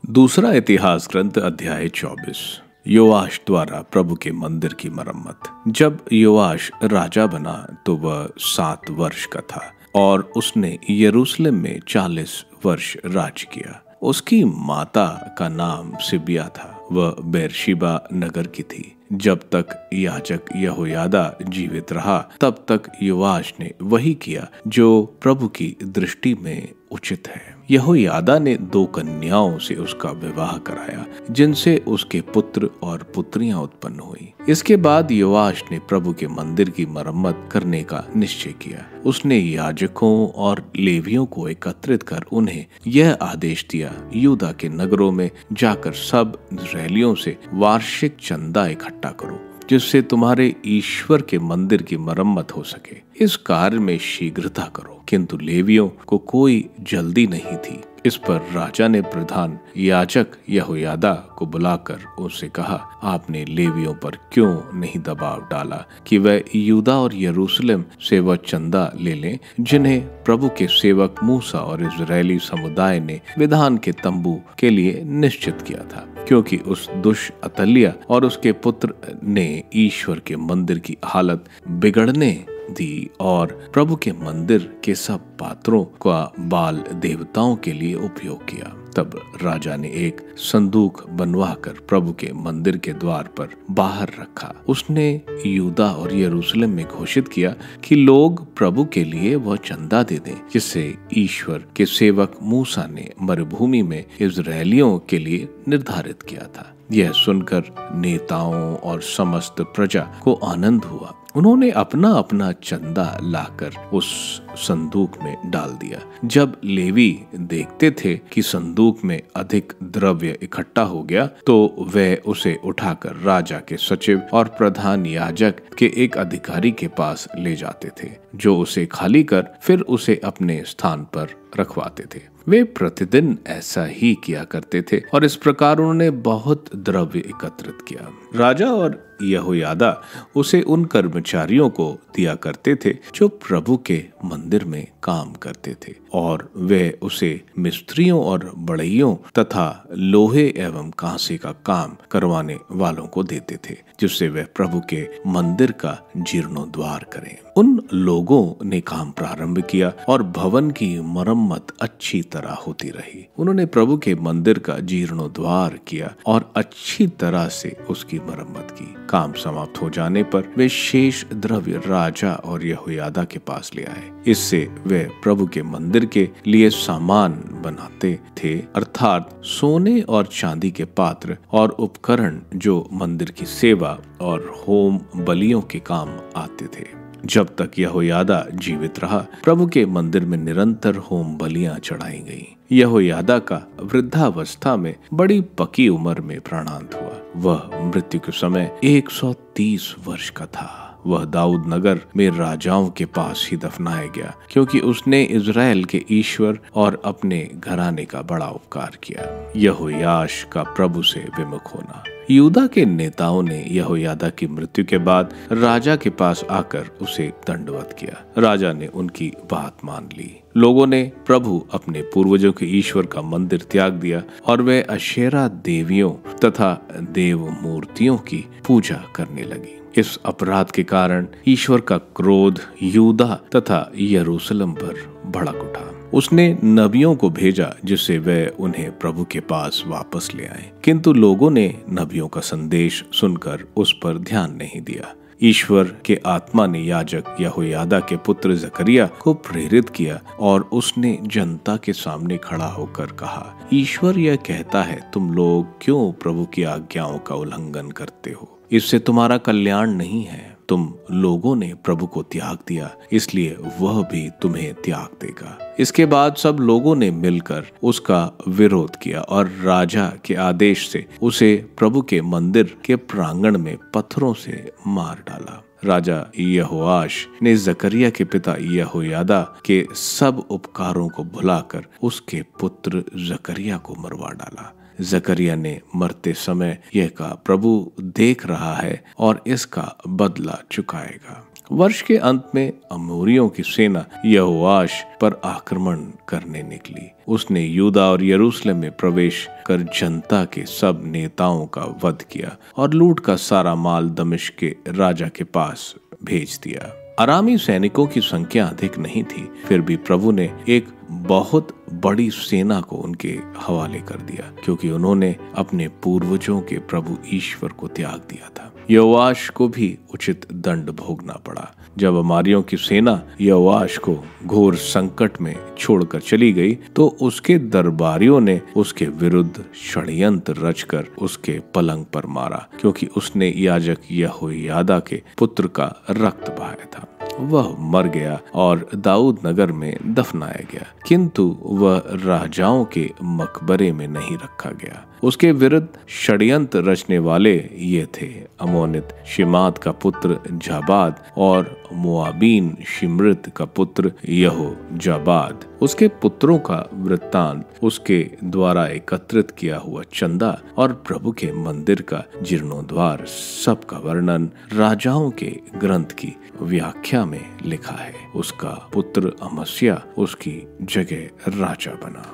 दूसरा इतिहास ग्रंथ अध्याय 24। योआश द्वारा प्रभु के मंदिर की मरम्मत। जब योआश राजा बना तो वह 7 वर्ष का था और उसने यरूशलेम में 40 वर्ष राज किया। उसकी माता का नाम सिबिया था, वह बेरशिबा नगर की थी। जब तक याजक यहोयादा जीवित रहा तब तक योआश ने वही किया जो प्रभु की दृष्टि में उचित है। यहोयादा ने 2 कन्याओं से उसका विवाह कराया जिनसे उसके पुत्र और पुत्रियां उत्पन्न हुई। इसके बाद योआश ने प्रभु के मंदिर की मरम्मत करने का निश्चय किया। उसने याजकों और लेवियों को एकत्रित कर उन्हें यह आदेश दिया, यहूदा के नगरों में जाकर सब इस्राएलियों से वार्षिक चंदा इकट्ठा करो जिससे तुम्हारे ईश्वर के मंदिर की मरम्मत हो सके। इस कार्य में शीघ्रता करो। किंतु लेवियों को कोई जल्दी नहीं थी। इस पर राजा ने प्रधान याजक यहोयादा को बुलाकर उससे कहा, आपने लेवियों पर क्यों नहीं दबाव डाला कि वह यहूदा और यरूशलेम से वह चंदा ले लें जिन्हें प्रभु के सेवक मूसा और इजरायली समुदाय ने विधान के तंबू के लिए निश्चित किया था, क्योंकि उस दुष्ट अतल्याह और उसके पुत्र ने ईश्वर के मंदिर की हालत बिगड़ने दी और प्रभु के मंदिर के सब पात्रों का बाल देवताओं के लिए उपयोग किया। तब राजा ने एक संदूक बनवाकर प्रभु के मंदिर के द्वार पर बाहर रखा। उसने यहूदा और यरूशलेम में घोषित किया कि लोग प्रभु के लिए वह चंदा दे दें जिससे ईश्वर के सेवक मूसा ने मरुभूमि में इजरायलियों के लिए निर्धारित किया था। यह सुनकर नेताओं और समस्त प्रजा को आनंद हुआ। उन्होंने अपना अपना चंदा लाकर उस संदूक में डाल दिया। जब लेवी देखते थे कि संदूक में अधिक द्रव्य इकट्ठा हो गया तो वे उसे उठाकर राजा के सचिव और प्रधान याजक के एक अधिकारी के पास ले जाते थे, जो उसे खाली कर फिर उसे अपने स्थान पर रखवाते थे। वे प्रतिदिन ऐसा ही किया करते थे और इस प्रकार उन्होंने बहुत द्रव्य एकत्रित किया। राजा और यहोयादा उसे उन कर्मचारियों को दिया करते थे जो प्रभु के मंदिर में काम करते थे, और वे उसे मिस्त्रियों और बढ़इयों तथा लोहे एवं कांसे का काम करवाने वालों को देते थे जिससे वे प्रभु के मंदिर का जीर्णोद्धार करें। उन लोगों ने काम प्रारंभ किया और भवन की मरम्मत अच्छी तरह होती रही। उन्होंने प्रभु के मंदिर का जीर्णोद्धार किया और अच्छी तरह से उसकी मरम्मत की। काम समाप्त हो जाने पर वे शेष द्रव्य राजा और यहोयादा के पास ले आए। इससे वे प्रभु के मंदिर के लिए सामान बनाते थे, अर्थात सोने और चांदी के पात्र और उपकरण जो मंदिर की सेवा और होम बलियों के काम आते थे। जब तक यहोयादा जीवित रहा प्रभु के मंदिर में निरंतर होम बलियां चढ़ाई गईं। यहोयादा का वृद्धावस्था में बड़ी पकी उम्र में प्राणांत हुआ। वह मृत्यु के समय 130 वर्ष का था। वह दाऊद नगर में राजाओं के पास ही दफनाया गया, क्योंकि उसने इजराइल के ईश्वर और अपने घराने का बड़ा उपकार किया। यहोयाश का प्रभु से विमुख होना। यहूदा के नेताओं ने यहोयादा की मृत्यु के बाद राजा के पास आकर उसे दंडवत किया। राजा ने उनकी बात मान ली। लोगों ने प्रभु अपने पूर्वजों के ईश्वर का मंदिर त्याग दिया और वे अशेरा देवियों तथा देव मूर्तियों की पूजा करने लगी। इस अपराध के कारण ईश्वर का क्रोध यहूदा तथा यरूशलेम पर भड़क उठा। उसने नबियों को भेजा जिससे वे उन्हें प्रभु के पास वापस ले आए, किंतु लोगों ने नबियों का संदेश सुनकर उस पर ध्यान नहीं दिया। ईश्वर के आत्मा ने याजक यहोयादा के पुत्र जकरिया को प्रेरित किया और उसने जनता के सामने खड़ा होकर कहा, ईश्वर यह कहता है, तुम लोग क्यों प्रभु की आज्ञाओं का उल्लंघन करते हो? इससे तुम्हारा कल्याण नहीं है। तुम लोगों ने प्रभु को त्याग दिया, इसलिए वह भी तुम्हें त्याग देगा। इसके बाद सब लोगों ने मिलकर उसका विरोध किया और राजा के आदेश से उसे प्रभु के मंदिर के प्रांगण में पत्थरों से मार डाला। राजा यहोआश ने जकरिया के पिता यहोयादा के सब उपकारों को भुलाकर उसके पुत्र जकरिया को मरवा डाला। जकरिया ने मरते समय यह कहा, प्रभु देख रहा है और इसका बदला चुकाएगा। वर्ष के अंत में अमोरियों की सेना यहोआश पर आक्रमण करने निकली। उसने यूदा और यरूशलेम में प्रवेश कर जनता के सब नेताओं का वध किया और लूट का सारा माल दमिश्क के राजा के पास भेज दिया। अरामी सैनिकों की संख्या अधिक नहीं थी, फिर भी प्रभु ने एक बहुत बड़ी सेना को उनके हवाले कर दिया, क्योंकि उन्होंने अपने पूर्वजों के प्रभु ईश्वर को त्याग दिया था। योआश को भी उचित दंड भोगना पड़ा। जब अमारियों की सेना योआश को घोर संकट में छोड़कर चली गई, तो उसके दरबारियों ने उसके विरुद्ध षड्यंत्र रचकर उसके पलंग पर मारा, क्योंकि उसने याजक यहोयादा के पुत्र का रक्त बहाया था। वह मर गया और दाऊद नगर में दफनाया गया, किंतु वह राजाओं के मकबरे में नहीं रखा गया। उसके विरुद्ध षड्यंत्र रचने वाले ये थे: अमोनित शिमात का पुत्र जाबाद और मोआबीन शिमृत का पुत्र यहोजाबाद। उसके पुत्रों का वृत्तांत, उसके द्वारा एकत्रित किया हुआ चंदा और प्रभु के मंदिर का जीर्णोद्धार, सबका वर्णन राजाओं के ग्रंथ की व्याख्या में लिखा है। उसका पुत्र अमस्या उसकी जगह राजा बना।